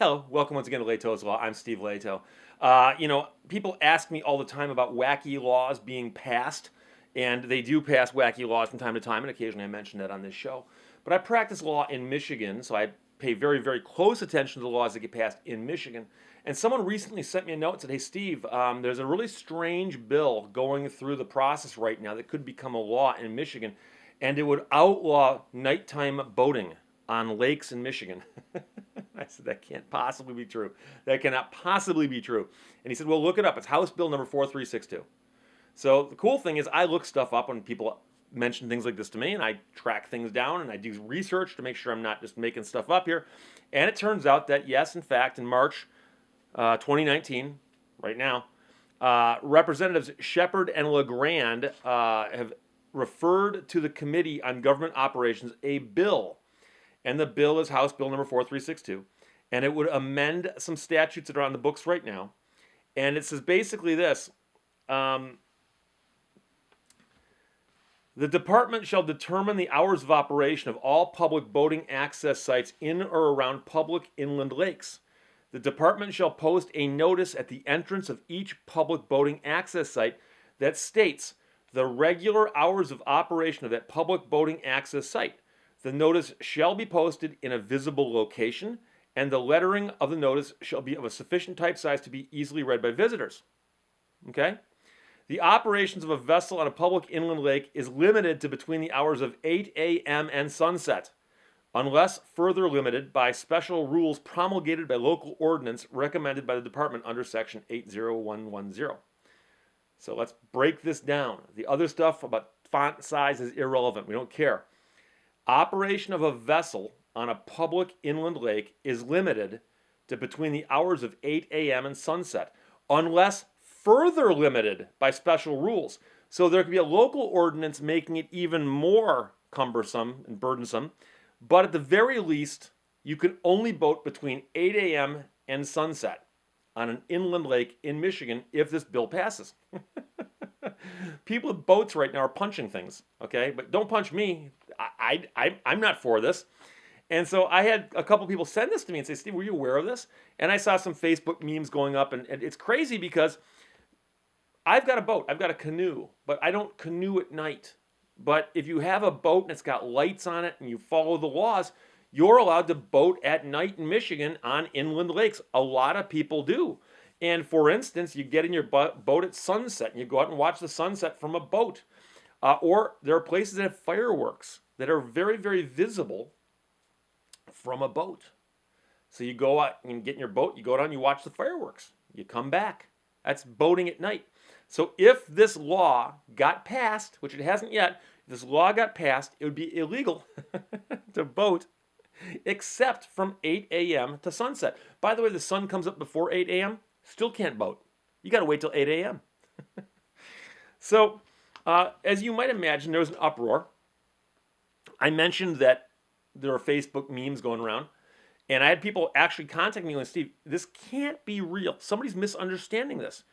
Hello, welcome once again to Lehto's Law. I'm Steve Lehto. People ask me all the time about wacky laws being passed, and they do pass wacky laws from time to time, and occasionally I mention that on this show. But I practice law in Michigan, so I pay very, very close attention to the laws that get passed in Michigan. And someone recently sent me a note and said, "Hey, Steve, there's a really strange bill going through the process right now that could become a law in Michigan, and it would outlaw nighttime boating on lakes in Michigan." I said, that can't possibly be true. That cannot possibly be true. And he said, well, look it up. It's House Bill number 4362. So the cool thing is I look stuff up when people mention things like this to me, and I track things down, and I do research to make sure I'm not just making stuff up here. And it turns out that, yes, in fact, in March 2019, right now, Representatives Shepard and LeGrand have referred to the Committee on Government Operations a bill, and the bill is House Bill number 4362, and it would amend some statutes that are on the books right now. And it says basically this: um, the department shall determine the hours of operation of all public boating access sites in or around public inland lakes. The department shall post a notice at the entrance of each public boating access site that states the regular hours of operation of that public boating access site. The notice shall be posted in a visible location, and the lettering of the notice shall be of a sufficient type size to be easily read by visitors. Okay? The operations of a vessel on a public inland lake is limited to between the hours of 8 a.m. and sunset, unless further limited by special rules promulgated by local ordinance recommended by the department under section 80110. So let's break this down. The other stuff about font size is irrelevant. We don't care. Operation of a vessel on a public inland lake is limited to between the hours of 8 a.m. and sunset, unless further limited by special rules. So there could be a local ordinance making it even more cumbersome and burdensome, but at the very least, you can only boat between 8 a.m. and sunset on an inland lake in Michigan if this bill passes. People with boats right now are punching things, okay? But don't punch me. I'm not for this. And so I had a couple people send this to me and say, Steve, were you aware of this? And I saw some Facebook memes going up, and it's crazy because I've got a boat, I've got a canoe, but I don't canoe at night. But if you have a boat and it's got lights on it and you follow the laws, you're allowed to boat at night in Michigan on inland lakes. A lot of people do. And for instance, you get in your boat at sunset and you go out and watch the sunset from a boat. Or there are places that have fireworks that are very, very visible from a boat. So you go out and get in your boat, you go down, you watch the fireworks, you come back. That's boating at night. So if this law got passed, which it hasn't yet, if this law got passed, it would be illegal to boat except from 8 a.m. to sunset. By the way, the sun comes up before 8 a.m., still can't boat. You got to wait till 8 a.m. So, as you might imagine, there was an uproar. I mentioned that there are Facebook memes going around, and I had people actually contact me and Steve, this can't be real. Somebody's misunderstanding this.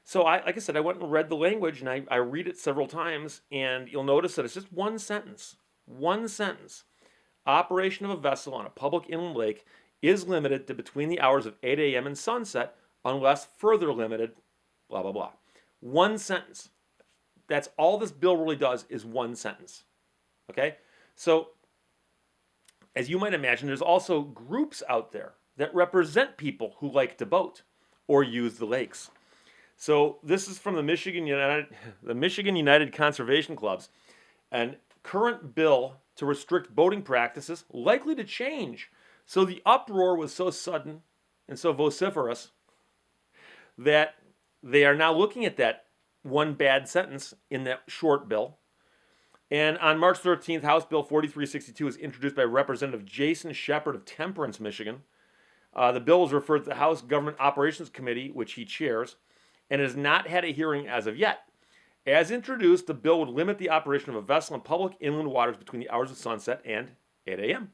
So, like I said, I went and read the language, and I read it several times, and you'll notice that it's just one sentence. One sentence. Operation of a vessel on a public inland lake is limited to between the hours of 8 a.m. and sunset, unless further limited, blah, blah, blah. One sentence. That's all this bill really does is one sentence. Okay? So, as you might imagine, there's also groups out there that represent people who like to boat or use the lakes. So this is from the Michigan United Conservation Clubs. An current bill to restrict boating practices likely to change. So the uproar was so sudden and so vociferous that they are now looking at that one bad sentence in that short bill. And on March 13th, House Bill 4362 was introduced by Representative Jason Shepard of Temperance, Michigan. The bill was referred to the House Government Operations Committee, which he chairs, and has not had a hearing as of yet. As introduced, the bill would limit the operation of a vessel in public inland waters between the hours of sunset and 8 a.m.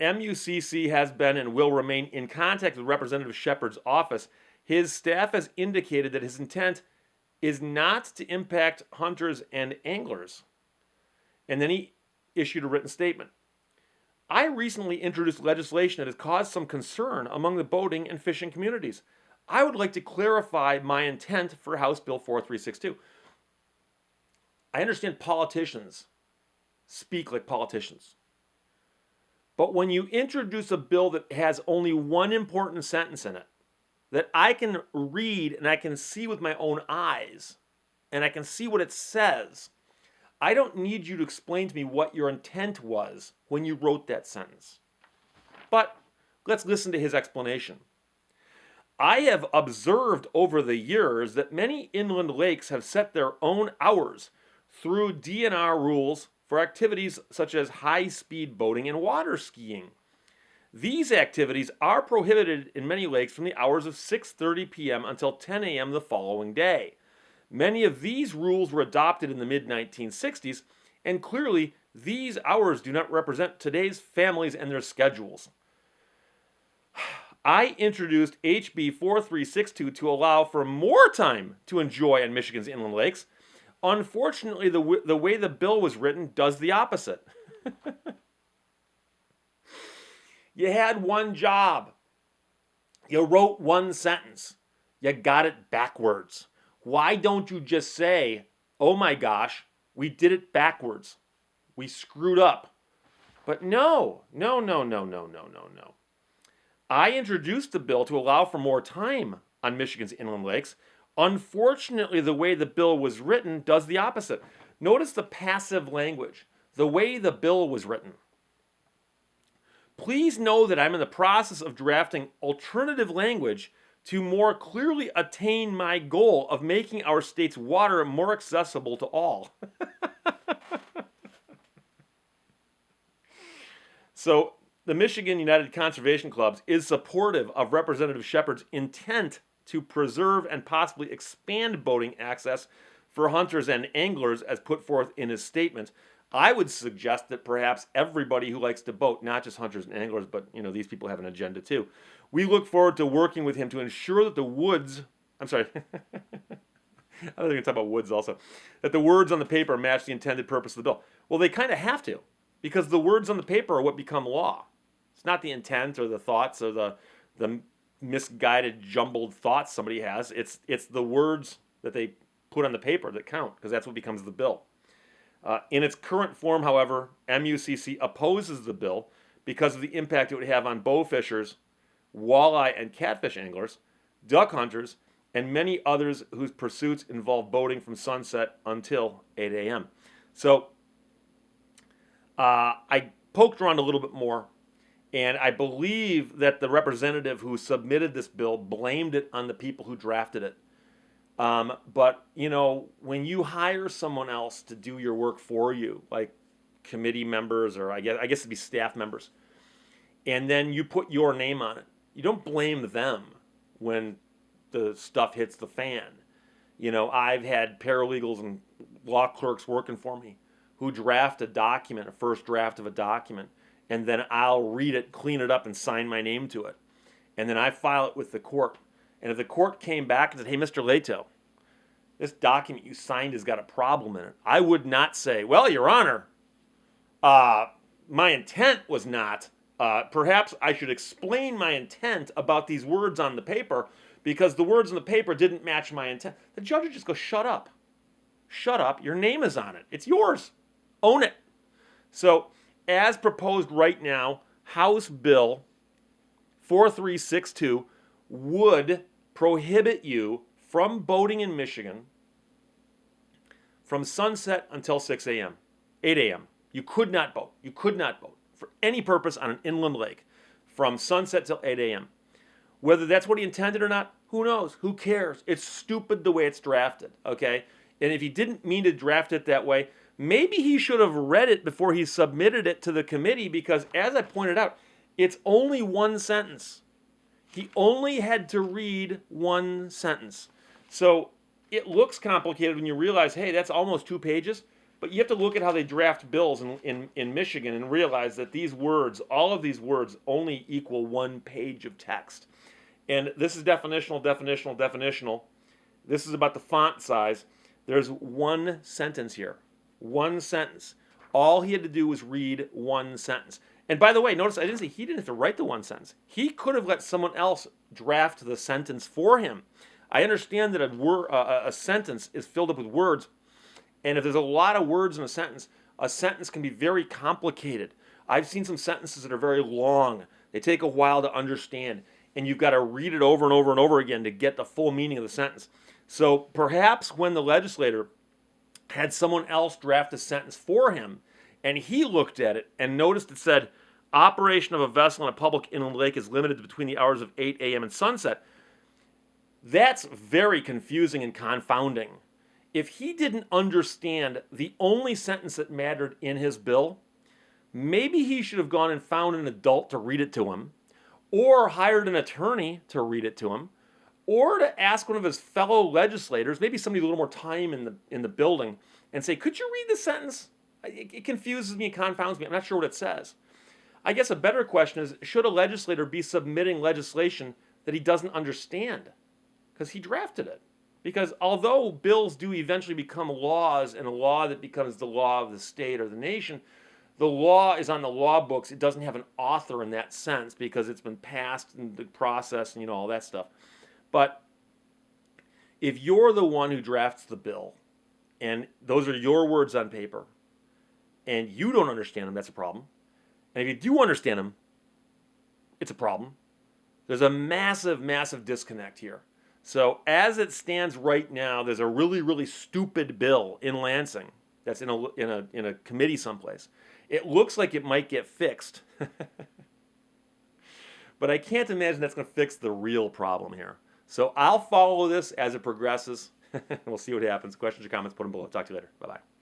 MUCC has been and will remain in contact with Representative Shepard's office. His staff has indicated that his intent is not to impact hunters and anglers. And then he issued a written statement. I recently introduced legislation that has caused some concern among the boating and fishing communities. I would like to clarify my intent for House Bill 4362. I understand politicians speak like politicians. But when you introduce a bill that has only one important sentence in it, that I can read and I can see with my own eyes, and I can see what it says, I don't need you to explain to me what your intent was when you wrote that sentence. But let's listen to his explanation. I have observed over the years that many inland lakes have set their own hours through DNR rules for activities such as high-speed boating and water skiing. These activities are prohibited in many lakes from the hours of 6:30 p.m. until 10 a.m. the following day. Many of these rules were adopted in the mid-1960s, and clearly these hours do not represent today's families and their schedules. I introduced HB 4362 to allow for more time to enjoy on Michigan's inland lakes. Unfortunately, the way the bill was written does the opposite. You had one job. You wrote one sentence. You got it backwards. Why don't you just say, oh my gosh, we did it backwards. We screwed up. But no. I introduced the bill to allow for more time on Michigan's inland lakes. Unfortunately, the way the bill was written does the opposite. Notice the passive language, the way the bill was written. Please know that I'm in the process of drafting alternative language to more clearly attain my goal of making our state's water more accessible to all. So, the Michigan United Conservation Clubs is supportive of Representative Shepard's intent to preserve and possibly expand boating access for hunters and anglers as put forth in his statement. I would suggest that perhaps everybody who likes to boat, not just hunters and anglers, but these people have an agenda too. We look forward to working with him to ensure that the woods, I'm sorry, I was going to talk about woods also, that the words on the paper match the intended purpose of the bill. Well, they kind of have to, because the words on the paper are what become law. It's not the intent or the thoughts or the misguided, jumbled thoughts somebody has. It's the words that they put on the paper that count, because that's what becomes the bill. In its current form, however, MUCC opposes the bill because of the impact it would have on bow fishers, walleye and catfish anglers, duck hunters, and many others whose pursuits involve boating from sunset until 8 a.m. So I poked around a little bit more, and I believe that the representative who submitted this bill blamed it on the people who drafted it. But, when you hire someone else to do your work for you, like committee members or I guess it'd be staff members, and then you put your name on it, you don't blame them when the stuff hits the fan. I've had paralegals and law clerks working for me who draft a first draft of a document, and then I'll read it, clean it up, and sign my name to it. And then I file it with the court. And if the court came back and said, hey, Mr. Lehto, this document you signed has got a problem in it, I would not say, well, Your Honor, my intent was not. Perhaps I should explain my intent about these words on the paper because the words on the paper didn't match my intent. The judge would just go, shut up. Shut up. Your name is on it. It's yours. Own it. So, as proposed right now, House Bill 4362 would prohibit you from boating in Michigan from sunset until 6 a.m., 8 a.m. You could not boat. You could not boat for any purpose on an inland lake from sunset till 8 a.m. Whether that's what he intended or not, who knows? Who cares? It's stupid the way it's drafted, okay? And if he didn't mean to draft it that way, maybe he should have read it before he submitted it to the committee because, as I pointed out, it's only one sentence. He only had to read one sentence. So it looks complicated when you realize, hey, that's almost 2 pages. But you have to look at how they draft bills in Michigan and realize that these words, all of these words, only equal 1 page of text. And this is definitional, definitional, definitional. This is about the font size. There's one sentence here. One sentence. All he had to do was read one sentence. And by the way, notice I didn't say he didn't have to write the one sentence. He could have let someone else draft the sentence for him. I understand that a sentence is filled up with words, and if there's a lot of words in a sentence can be very complicated. I've seen some sentences that are very long. They take a while to understand, and you've got to read it over and over and over again to get the full meaning of the sentence. So perhaps when the legislator had someone else draft a sentence for him, and he looked at it and noticed it said, operation of a vessel in a public inland lake is limited between the hours of 8 a.m. and sunset. That's very confusing and confounding. If he didn't understand the only sentence that mattered in his bill, maybe he should have gone and found an adult to read it to him, or hired an attorney to read it to him, or to ask one of his fellow legislators, maybe somebody with a little more time in the building, and say, could you read the sentence? It confuses me and confounds me. I'm not sure what it says. I guess a better question is, should a legislator be submitting legislation that he doesn't understand? Because he drafted it. Because although bills do eventually become laws, and a law that becomes the law of the state or the nation, the law is on the law books. It doesn't have an author in that sense because it's been passed in the process and all that stuff. But if you're the one who drafts the bill, and those are your words on paper, and you don't understand them, that's a problem. And if you do understand them, it's a problem. There's a massive, massive disconnect here. So as it stands right now, there's a really, really stupid bill in Lansing that's in a committee someplace. It looks like it might get fixed. But I can't imagine that's going to fix the real problem here. So I'll follow this as it progresses. We'll see what happens. Questions or comments, put them below. Talk to you later. Bye-bye.